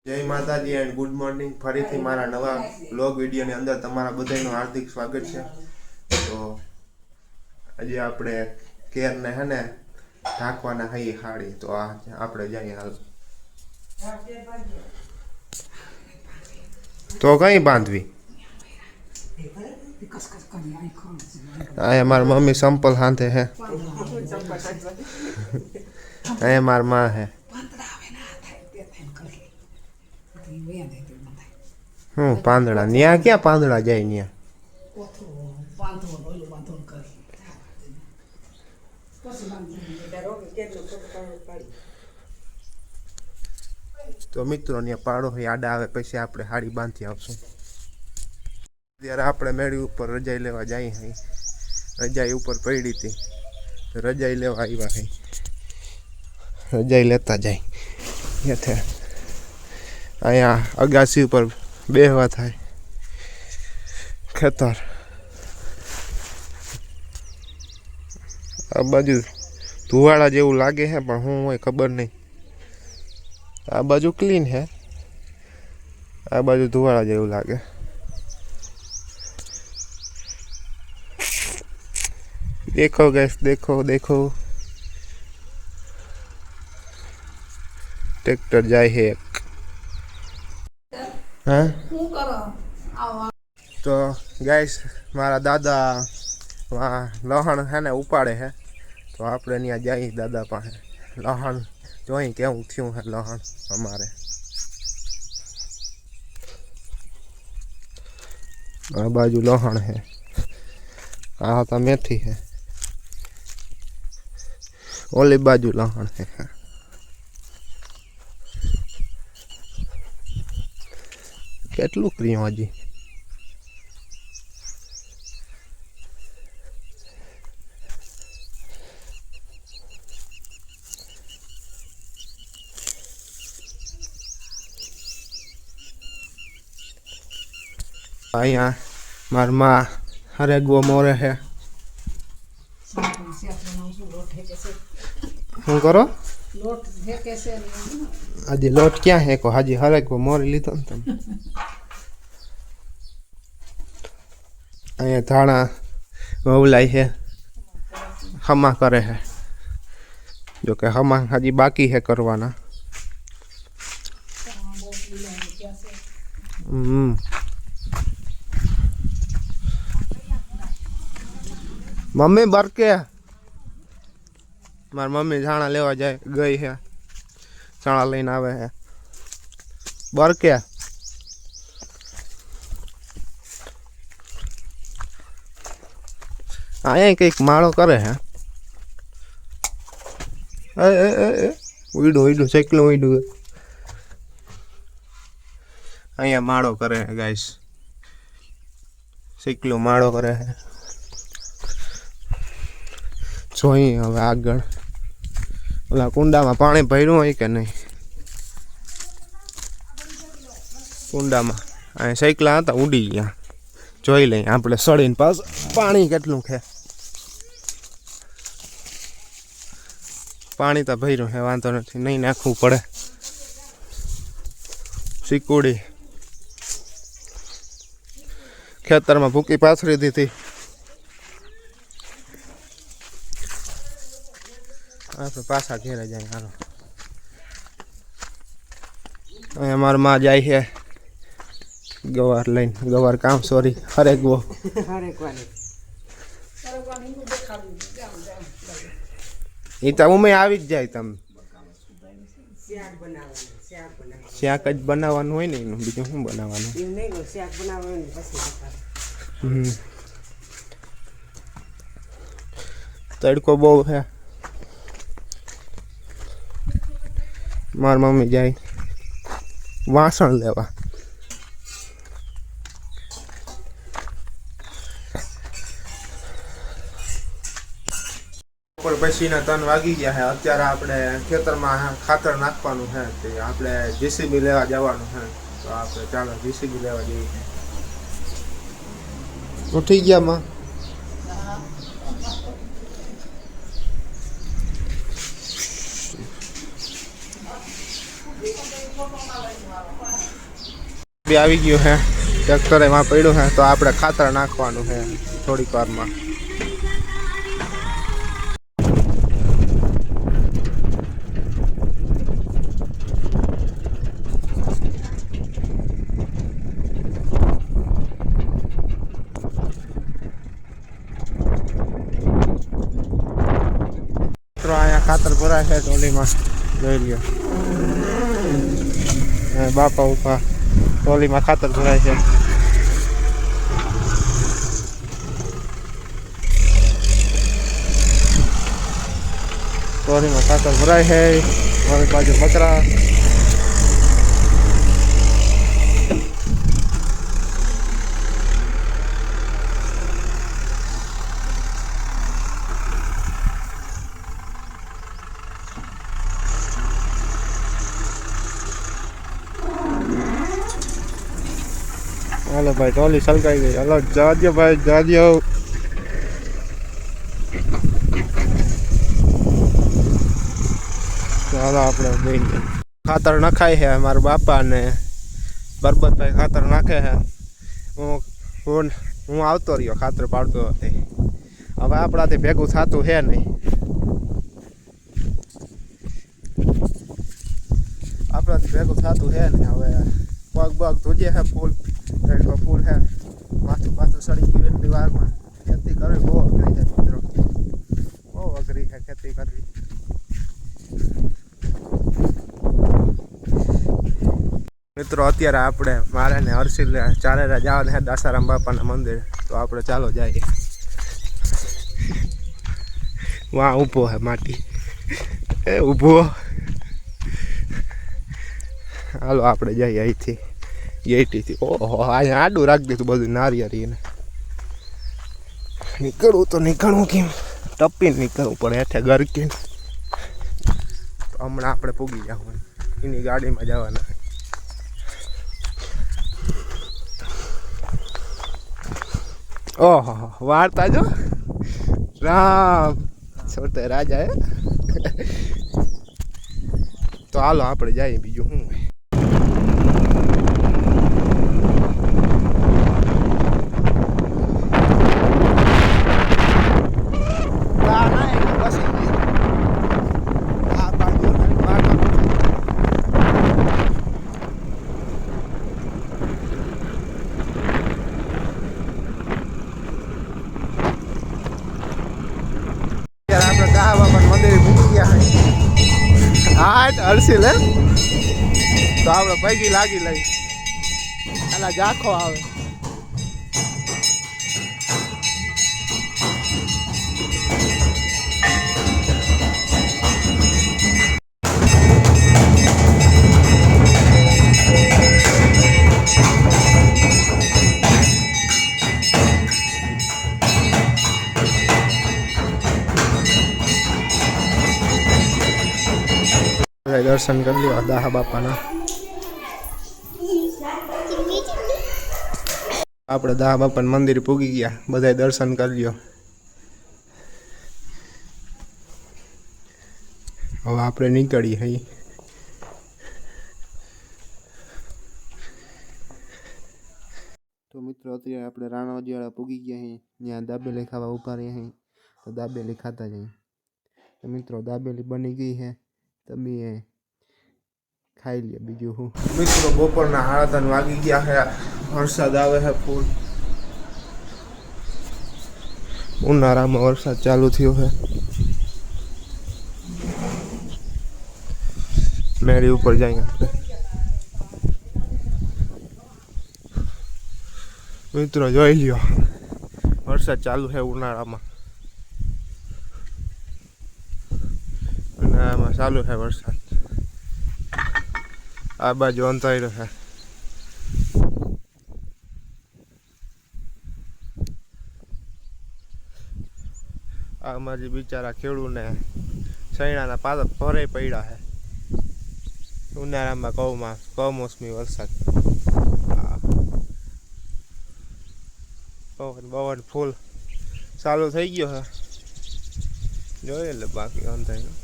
જય માતાજી and good morning. ફરીથી મારા નવા વ્લોગ વિડીયોની અંદર તમારા બધાનું હાર્દિક સ્વાગત છે. તો આજે આપણે કેરને હે ને ઢાંકવાના હઈ હાડી. તો આ આપણે જઈએ હાલ. તો કઈ બાંધવી? અહીંયા મારી મમ્મી સંપલ હાથે હે. અહીંયા મારી માં હે. હું પાંદડા ન્યા ક્યાં પાંદડા જાય ન્યા? તો મિત્રો ને પાડો આડા આવે પછી આપણે હાડી બાંધી આવશું. ત્યારે આપણે મેળી ઉપર રજાઈ લેવા જઈએ. રજાઈ ઉપર પડી હતી, રજાઈ લેવા આવ્યા હઈ. રજાઈ લેતા જાય. અહીંયા અગાસી ઉપર બેહવા થાય. ખેતર આ બાજુ ધુવાળા જેવું લાગે છે, પણ શું હોય ખબર નહીં. આ બાજુ ક્લીન છે, આ બાજુ ધુવાળા જેવું લાગે. देखो गैस, देखो देखो ट्रैक्टर जाए है एक. हाँ तो गैस मारा दादा वहाँ लहण है ने उपाड़े है. तो आपने नहीं जाए दादा पास लहण जो केवं थी है लहण अमारे. आ बाजू लहण है, आ तो मेथी है. ओली बाजू लहण है. કેટલું કર્યું હજી? અહીંયા મારા માં હરેગવો મોરે છે. શું કરો? આજે લોટ ક્યાં હે કો? હાજી હરેગવો મોરે લીધો ને તમે. અહીંયા ધાણા વવલાય છે, હમા કરે છે. જો કે હમા હજી બાકી છે કરવાના. મમ્મી બરકે મારી મમ્મી ધાણા લેવા જાય ગઈ છે. ચણા લઈને આવે છે. બરકે અહીંયા કંઈક માળો કરે હે. ઉડું ઉડું સાયકલું ઉડું. અહીંયા માળો કરે હે ગાઈસ. સાયકલું માળો કરે હે. જોઈએ હવે આગળ ઓલા કુંડામાં પાણી ભર્યું હોય કે નહીં. કુંડામાં અહીંયા સાયકલા હતા ઉડી ગયા. જોઈ લઈએ આપણે સળીને પાસ પાણી કેટલું છે. પાણી તો ભર્યું છે, વાંધો નથી, નહીં નાખવું પડે. સિકુડી ખેતરમાં ભૂકી પાથરી દીધી. આપણે પાછા ઘેરે જાય. હાલો અહીંયા મારા માં જાય છે ગવાર લઈને. ગવાર કામ સોરી હરેગવો. એ તો ઉમે આવી જ જાય. તમે શાક જ બનાવવાનું હોય ને એનું, બીજું શું બનાવવાનું? તડકો બહુ છે. મારી મમ્મી જાય વાસણ લેવા. પછીના 3 વાગી ગયા છે. અત્યારે આપણે ખેતરમાં ખાતર નાખવાનું છે. તે આપણે જીસીબી લેવા જવાનું છે. તો આપણે ચાલો જીસીબી લેવા જઈએ. ઉઠી ગયા માં? બી આવી ગયું હે, ટ્રેક્ટર એમાં પડ્યું હે, તો આપણે ખાતર નાખવાનું છે થોડીક વારમાં. અહીંયા ખાતર ભરાય છે ટોલીમાં, જોઈ લ્યો. બાપા ઉપા ટોલીમાં ખાતર ભરાય છે. ટોલીમાં ખાતર ભરાય છે. મારી બાજુ બકરા. હાલો ભાઈ, ટોલી સલકાઈ ગઈ. હાલો જાજો ભાઈ, જાજો. હાલો આપણે બેન ખાતર નખાય છે. મારા બાપા ને બરબતભાઈ ખાતર નાખે છે. હું આવતો રહ્યો ખાતર પાડતો હતો. હવે આપણાથી ભેગું થતું છે નહીં. આપણાથી ભેગું થતું છે નહીં. હવે પગ બગ ધોજે છે ફૂલ ફૂલ છે. માથું પાથું સડી ગયું એટલી વારમાં. ખેતી કરવી બહુ અઘરી છે મિત્રો, બહુ અઘરી છે ખેતી કરવી. મિત્રો અત્યારે આપણે મારે ને હર્ષિલ ચારેરા જવાના છે દાસારામ બાપાના મંદિર. તો આપણે ચાલો જઈએ. વાં ઊભો હે માટી, એ ઊભો. હાલો આપણે જઈએ અહીંથી ગેટીથી. ઓહો, અહીંયા આડું રાખી દીધું બધું નારિયેળીને. નીકળવું તો નીકળવું કેમ, ટપીને નીકળવું પડે હેઠે ગરકીને. તો હમણાં આપણે પૂગી જવાનું, એની ગાડીમાં જવાના. ઓહો, વાર્તા જો રામ છોટે રાજા હે. તો હાલો આપણે જઈએ. બીજું શું હર્ષિલ હે. તો આપણે પૈકી લાગી લઈ. એના ઝાંખો આવે. દર્શન કરી લ્યો દાહા બાપાના. આપણે દાહા બાપાના મંદિર પૂગી ગયા. બધા દર્શન કરી લ્યો. હવે આપણે નીકળીએ અહીં. તો મિત્રો અત્યારે આપણે રાણાવાજીવાળા પૂગી ગયા અહીં. ત્યાં દાબેલી ખાવા ઉભા રહ્યા અહીં. તો દાબેલી ખાતા જઈએ. તો મિત્રો દાબેલી બની ગઈ છે, તમે ખાઈ લે. બીજું હું મિત્રો બપોરના 3:30 વાગી ગયા છે. વરસાદ આવે છે ફૂલ. ઉનાળામાં વરસાદ ચાલુ થયો છે. મેળી ઉપર જઈએ આપણે. મિત્રો જોઈ લ્યો, વરસાદ ચાલુ છે ઉનાળામાં. ઉનાળામાં ચાલુ છે વરસાદ. આ બાજુ અંધાર્યો છે. આમાં જે બિચારા ખેડૂને સૈણાના પાતા ભરે પડ્યા છે ઉનાળામાં. કમોસમી વરસાદ. પવન ફૂલ ચાલુ થઈ ગયો છે. જોઈએ એટલે બાકી અંધાર્યો.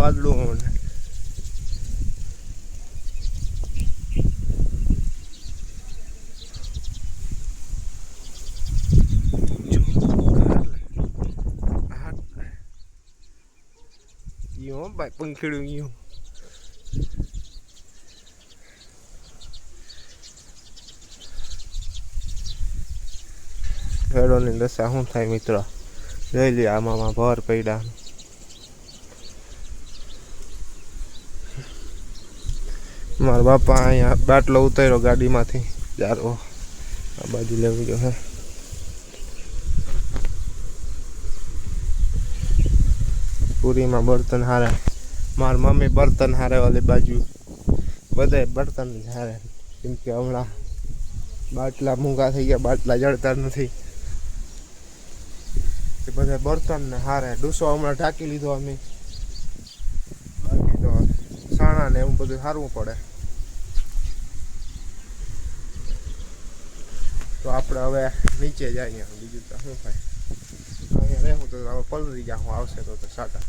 વાદળું ને યું ભાઈ પંખીડું યું ખેડોની દશા શું થાય મિત્રો જોઈ લે આમાં ભર પડ્યા મારા બાપા અહીંયા બાટલો ઉતાર્યો ગાડીમાંથી જારો આ બાજુ લેવું જો હે પૂરીમાં બર્તન હારે મારી મમ્મી બર્તન હારે ઓલી બાજુ બધાય બર્તન હારે કેમ કે હમણાં બાટલા મૂંગા થઈ ગયા બાટલા જળતા નથી એ બધા બર્તન ને હારે ડૂસો હમણાં ઢાંકી લીધો અમે બાકી તો સાણા ને એવું બધું સારવું પડે તો આપણે હવે નીચે જઈએ બીજું તો શું થાય અહીંયા રહેવું તો હવે પલરી જાઉં આવશે તો સાટા